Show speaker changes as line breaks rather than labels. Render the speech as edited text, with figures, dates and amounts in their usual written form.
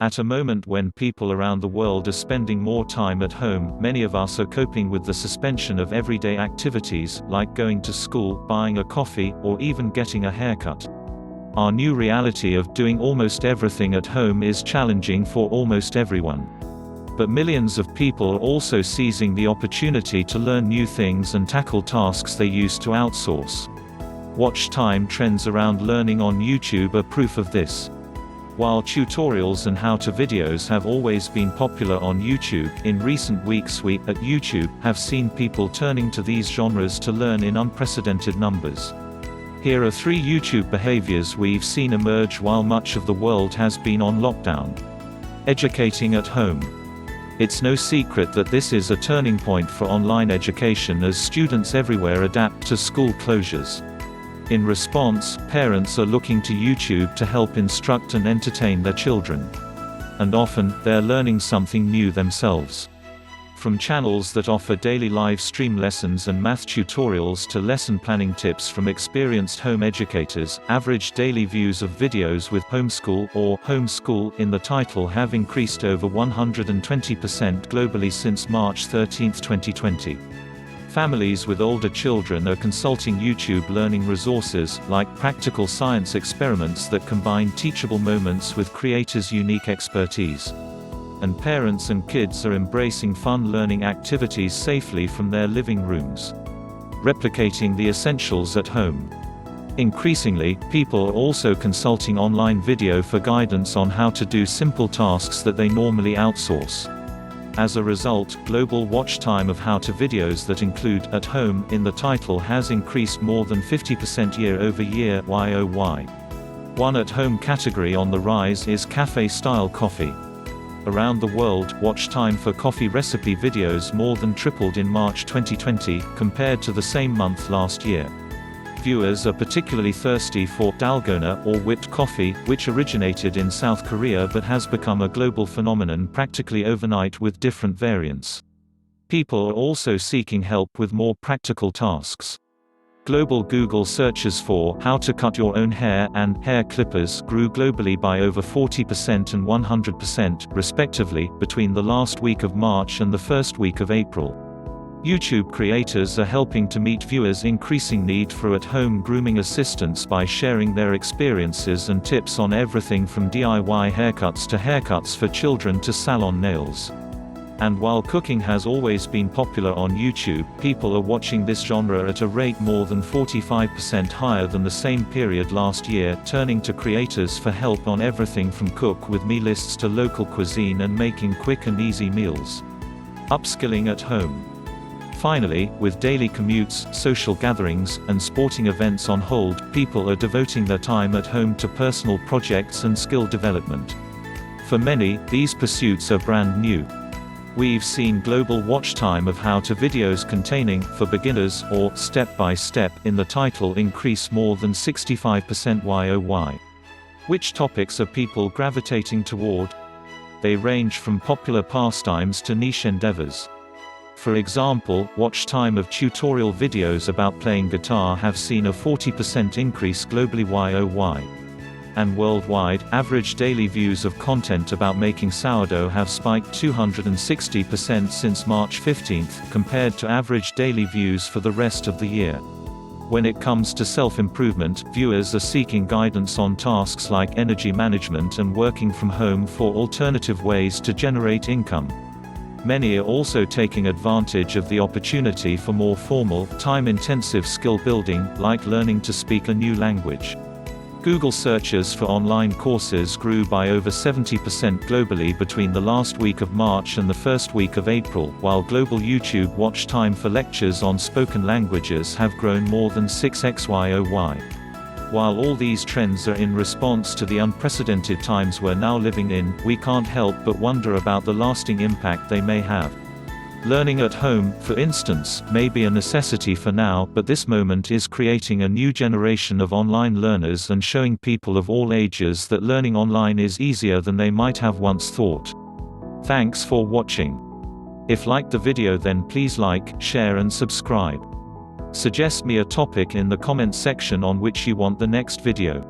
At a moment when people around the world are spending more time at home, many of us are coping with the suspension of everyday activities, like going to school, buying a coffee, or even getting a haircut. Our new reality of doing almost everything at home is challenging for almost everyone. But millions of people are also seizing the opportunity to learn new things and tackle tasks they used to outsource. Watch time trends around learning on YouTube are proof of this. While tutorials and how-to videos have always been popular on YouTube, in recent weeks we, at YouTube, have seen people turning to these genres to learn in unprecedented numbers. Here are 3 YouTube behaviors we've seen emerge while much of the world has been on lockdown. Educating at home. It's no secret that this is a turning point for online education as students everywhere adapt to school closures. In response, parents are looking to YouTube to help instruct and entertain their children. And often, they're learning something new themselves. From channels that offer daily live stream lessons and math tutorials to lesson planning tips from experienced home educators, average daily views of videos with homeschool or homeschool in the title have increased over 120% globally since March 13, 2020. Families with older children are consulting YouTube learning resources, like practical science experiments that combine teachable moments with creators' unique expertise. And parents and kids are embracing fun learning activities safely from their living rooms. Replicating the essentials at home. Increasingly, people are also consulting online video for guidance on how to do simple tasks that they normally outsource. As a result, global watch time of how-to videos that include "at home" in the title has increased more than 50% year-over-year YoY. One at-home category on the rise is cafe-style coffee. Around the world, watch time for coffee recipe videos more than tripled in March 2020, compared to the same month last year. Viewers are particularly thirsty for dalgona, or whipped coffee, which originated in South Korea but has become a global phenomenon practically overnight with different variants. People are also seeking help with more practical tasks. Global Google searches for "how to cut your own hair" and "hair clippers" grew globally by over 40% and 100%, respectively, between the last week of March and the first week of April. YouTube creators are helping to meet viewers' increasing need for at-home grooming assistance by sharing their experiences and tips on everything from DIY haircuts to haircuts for children to salon nails. And while cooking has always been popular on YouTube, people are watching this genre at a rate more than 45% higher than the same period last year, turning to creators for help on everything from cook with me lists to local cuisine and making quick and easy meals. Upskilling at home. Finally, with daily commutes, social gatherings, and sporting events on hold, people are devoting their time at home to personal projects and skill development. For many, these pursuits are brand new. We've seen global watch time of how-to videos containing "for beginners" or "step-by-step" in the title increase more than 65% YoY. Which topics are people gravitating toward? They range from popular pastimes to niche endeavors. For example, watch time of tutorial videos about playing guitar have seen a 40% increase globally YoY. And worldwide, average daily views of content about making sourdough have spiked 260% since March 15, compared to average daily views for the rest of the year. When it comes to self-improvement, viewers are seeking guidance on tasks like energy management and working from home for alternative ways to generate income. Many are also taking advantage of the opportunity for more formal, time-intensive skill building, like learning to speak a new language. Google searches for online courses grew by over 70% globally between the last week of March and the first week of April, while global YouTube watch time for lectures on spoken languages have grown more than 6x YoY. While all these trends are in response to the unprecedented times we're now living in, we can't help but wonder about the lasting impact they may have. Learning at home, for instance, may be a necessity for now, but this moment is creating a new generation of online learners and showing people of all ages that learning online is easier than they might have once thought. Thanks for watching. If liked the video, then please like, share and subscribe. Suggest me a topic in the comment section on which you want the next video.